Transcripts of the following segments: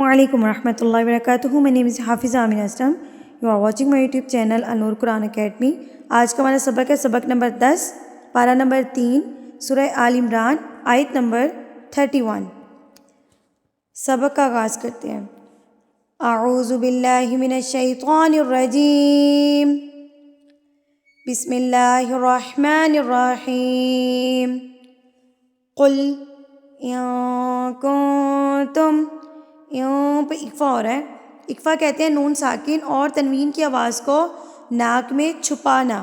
Assalamualaikum warahmatullahi wabarakatuh. My name is Hafiza Amina Aslam. You are watching my YouTube channel Al-Noor Quran Academy. आज का हमारा सबक है सबक नंबर 10, पारा नंबर 3, सूरह आल इमरान, आयत नंबर 31। सबक का आगाज़ करते हैं। अऊज़ु बिल्लाहि मिनश शैतानिर रजीम, बिस्मिल्लाहिर रहमानिर रहीम। कुल इन कुंतुम, यूँ पे इक्फ़ा हो रहा है। इक्फ़ा कहते हैं नून साकिन और तनवीन की आवाज़ को नाक में छुपाना।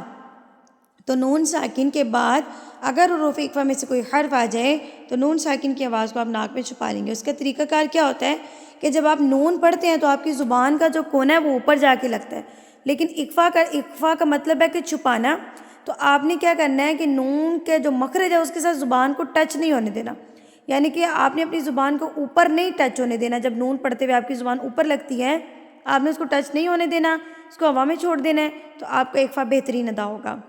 तो नून साकिन के बाद अगर हुरूफ़ इक्फ़ा में से कोई हर्फ आ जाए तो नून साकिन की आवाज़ को आप नाक में छुपा लेंगे। उसका तरीक़ाकार क्या होता है कि जब आप नून पढ़ते हैं तो आपकी ज़ुबान का जो कोना है वो ऊपर जाके लगता है, लेकिन इक्फ़ा का मतलब है कि छुपाना। तो आपने क्या करना है कि नून के जो मखरज है उसके साथ ज़ुबान को टच नहीं होने देना, यानी कि आपने अपनी ज़ुबान को ऊपर नहीं टच होने देना। जब नून पढ़ते हुए आपकी ज़ुबान ऊपर लगती है, आपने उसको टच नहीं होने देना, उसको हवा में छोड़ देना है, तो आपका इक्फ़ा बेहतरीन अदा होगा।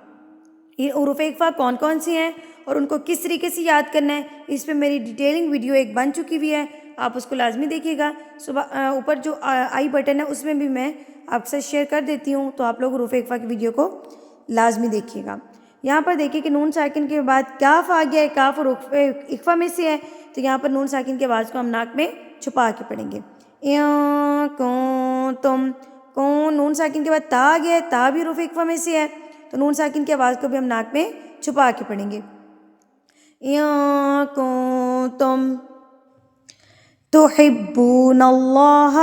ये हुरूफ़ इक्फ़ा कौन कौन सी हैं और उनको किस तरीके से याद करना है, इस पर मेरी डिटेलिंग वीडियो एक बन चुकी हुई है, आप उसको लाजमी देखिएगा। सुबह ऊपर जो आई बटन है उसमें भी मैं आपके साथ शेयर कर देती हूँ, तो आप लोग हुरूफ़ इक्फ़ा की वीडियो को लाजमी देखिएगा। यहाँ पर देखिए कि नून साकिन के बाद काफ आ गया है, काफ हुरूफ़ इक्फ़ा में से है, तो यहाँ पर नून साकिन की आवाज़ को हम नाक में छुपा के पढ़ेंगे। तुम कौन, नून साकिन के बाद ता आ गया है, ता भी हुरूफ़ इक्फ़ा में से है, तो नून साकिन की आवाज़ को भी हम नाक में छुपा के पढ़ेंगे। तुम तुहिब्बूनल्लाह,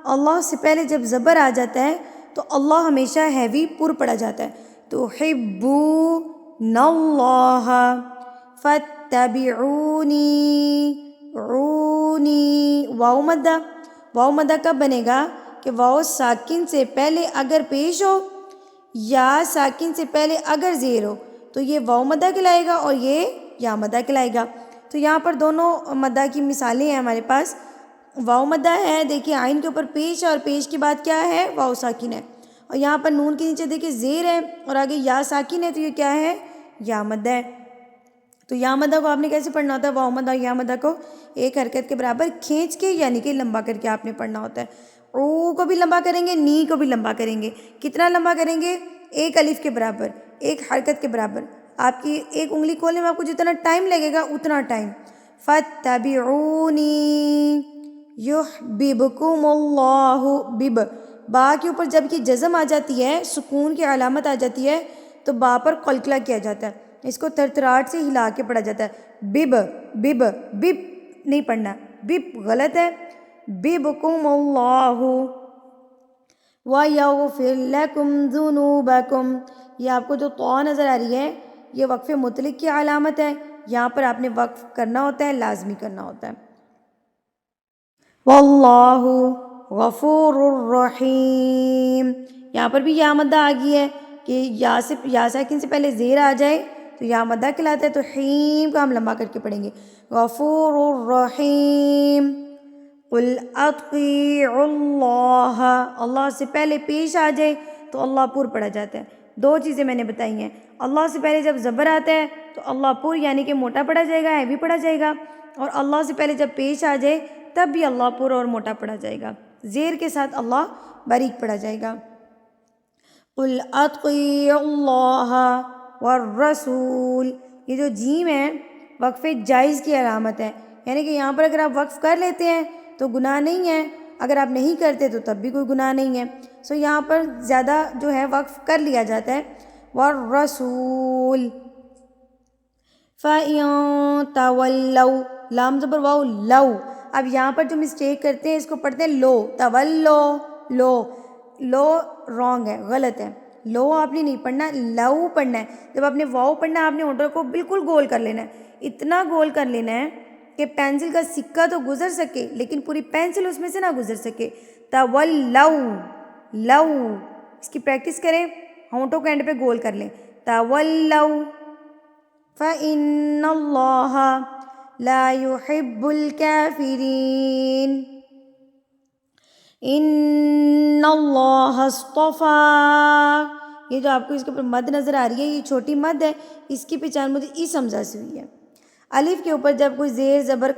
अल्लाह से पहले जब ज़बर आ जाता है तो अल्लाह हमेशा हैवी पुर पड़ा जाता है। तुहिब्बूनल्लाह फत्तबिऊनी, ऊनी, वाव मद्दा कब बनेगा कि वाव साकिन से पहले अगर पेश हो या साकिन से पहले अगर ज़ेर हो तो ये वाव मद्दा कहलाएगा और ये या मद्दा कहलाएगा। तो यहाँ पर दोनों मद्दा की मिसालें हैं हमारे पास। वाव मद्दा है, देखिए आइन के ऊपर पेश है और पेश के बाद क्या है, वाव साकिन है, और यहाँ पर नून के नीचे देखिए ज़ेर है और आगे या साकिन है, तो ये क्या है, या मद्दा है। तो या मद्दा को आपने कैसे पढ़ना होता है, वाव मद्दा या मद्दा को एक हरकत के बराबर खींच के यानी कि लंबा करके आपने पढ़ना होता है। ओ को भी लंबा करेंगे, नी को भी लंबा करेंगे। कितना लंबा करेंगे, एक अलिफ के बराबर, एक हरकत के बराबर। आपकी एक उंगली खोलने में आपको जितना टाइम लगेगा उतना टाइम। फत्तबिऊनी युहब्बिबकुमुल्लाहु, बिब बा के ऊपर जब कि जज़म आ जाती है, सुकून की अलामत आ जाती है, तो बा पर कलकला किया जाता है, इसको तरतराट से हिला के पढ़ा जाता है। बिब बिब बिब नहीं पढ़ना, बिब गलत है। बिबकुमुल्लाहु व यग़फिर लकुम ज़ुनूबकुम, ये आपको जो तौ नज़र आ रही है ये वक्फ़ मुतलिक की अलामत है, यहाँ पर आपने वक्फ़ करना होता है, लाजमी करना होता है। वल्लाहु गफ़ूरुर रहीम, यहाँ पर भी या मद्दा आ गई है कि या साकिन से पहले ज़ेर आ जाए तो या मद्दा कहलाता है, तो हीम को हम लंबा करके पढ़ेंगे। गफ़ूरुर रहीम। कुल अत्तिउल्लाह, अल्लाह से पहले पेश आ जाए तो अल्लाह पुर पढ़ा जाता है। दो चीज़ें मैंने बताई हैं, अल्लाह से पहले जब ज़बर आता है तो अल्लाह पुर यानी कि मोटा पढ़ा जाएगा, हैवी पढ़ा जाएगा, और अल्लाह से पहले जब पेश आ जाए तब भी अल्लाह पुर और मोटा पढ़ा जाएगा, ज़ेर के साथ अल्लाह बारीक पढ़ा जाएगा। कुल अत्तिउल्लाह वर्रसूल, ये जो जीम है वक्फ़ जायज़ की अलामत है, यानी कि यहाँ पर अगर आप वक्फ़ कर लेते हैं तो गुनाह नहीं है, अगर आप नहीं करते तो तब भी कोई गुनाह नहीं है। सो यहाँ पर ज़्यादा जो है वक्फ़ कर लिया जाता है। वर्रसूल फ़इन तवल्लौ, लाम ज़बर वाव लौ। अब यहाँ पर जो मिस्टेक करते हैं इसको पढ़ते हैं लो, तवल्लो, लो रॉन्ग है, गलत है। लो आपने नहीं पढ़ना, लऊ पढ़ना है। जब आपने वाव पढ़ना है आपने होठों को बिल्कुल गोल कर लेना है, इतना गोल कर लेना है कि पेंसिल का सिक्का तो गुजर सके लेकिन पूरी पेंसिल उसमें से ना गुजर सके। तवल्लौ, लऊ, इसकी प्रैक्टिस करें, होठों को एंड पे गोल कर लें। तवल्लौ फ़इन्नल्लाह ला युहिब्बुल काफ़िरीन, इन्नल्लाह अस्तफ़ा, ये जो आपको इसके ऊपर मद नज़र आ रही है ये छोटी मद है, इसकी पहचान मुझे इस हमज़ा से हुई है। अलिफ के ऊपर जब कोई ज़ेर ज़बर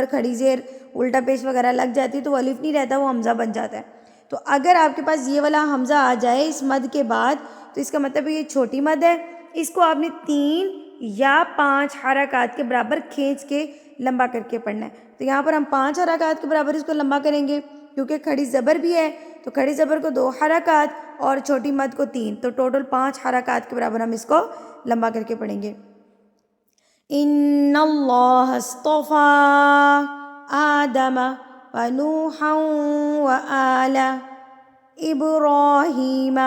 खड़ी ज़ेर الٹا پیش وغیرہ لگ جاتی ہے تو وہ الف نہیں رہتا، وہ حمزہ بن جاتا ہے. تو اگر آپ کے پاس یہ والا حمزہ آ جائے اس مد کے بعد تو اس کا مطلب یہ چھوٹی مد ہے. اس کو آپ نے 3 یا 5 حرکات کے برابر کھینچ کے لمبا کر کے پڑھنا ہے. تو یہاں پر ہم 5 حرکات کے برابر اس کو لمبا کریں گے کیونکہ کھڑی زبر بھی ہے، تو کھڑی زبر کو 2 حرکات اور چھوٹی مد کو 3، تو ٹوٹل 5 حرکات کے برابر ہم اس کو لمبا کر کے پڑھیں گے. ان اللہ اصطفى آدم ونوحا وآل ابراہیم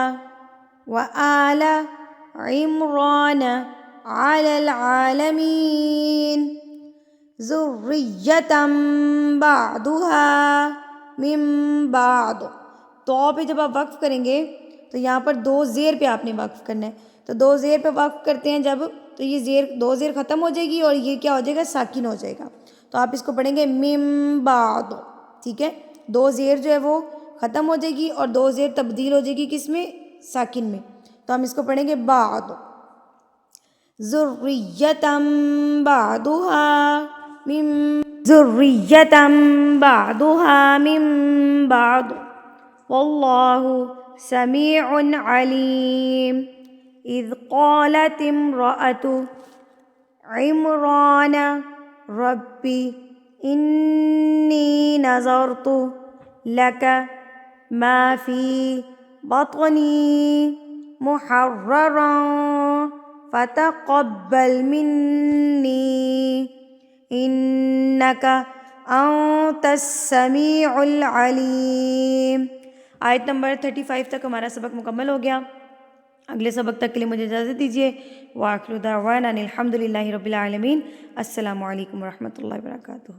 وآل عمران علی العالمین ذریۃ بعضها من بعض. تو پہ جب آپ وقف کریں گے تو یہاں پر 2 زیر پہ آپ نے وقف کرنا ہے. تو 2 زیر پہ وقف کرتے ہیں جب، تو یہ 2 زیر ختم ہو جائے گی اور یہ کیا ہو جائے گا، ساکن ہو جائے گا. تو آپ اس کو پڑھیں گے من بعد. ٹھیک ہے، 2 زیر جو ہے وہ ختم ہو جائے گی اور 2 زیر تبدیل ہو جائے گی کس میں، ساکن میں. تو ہم اس کو پڑھیں گے بعد. ذریۃ بعضها من ذریۃ بعضها من بعض واللہ سمیع علیم. اذ قالت امرأة عمران ربی انی نذرت لک ما فی بطنی محررا فتقبل منی انک انت السمیع العلیم. آیت نمبر 35 تک ہمارا سبق مکمل ہو گیا. اگلے سبق تک کے لیے مجھے اجازت دیجیے. وآخر دعوانا الحمد للہ رب العالمین. السلام علیکم ورحمۃ اللہ وبرکاتہ.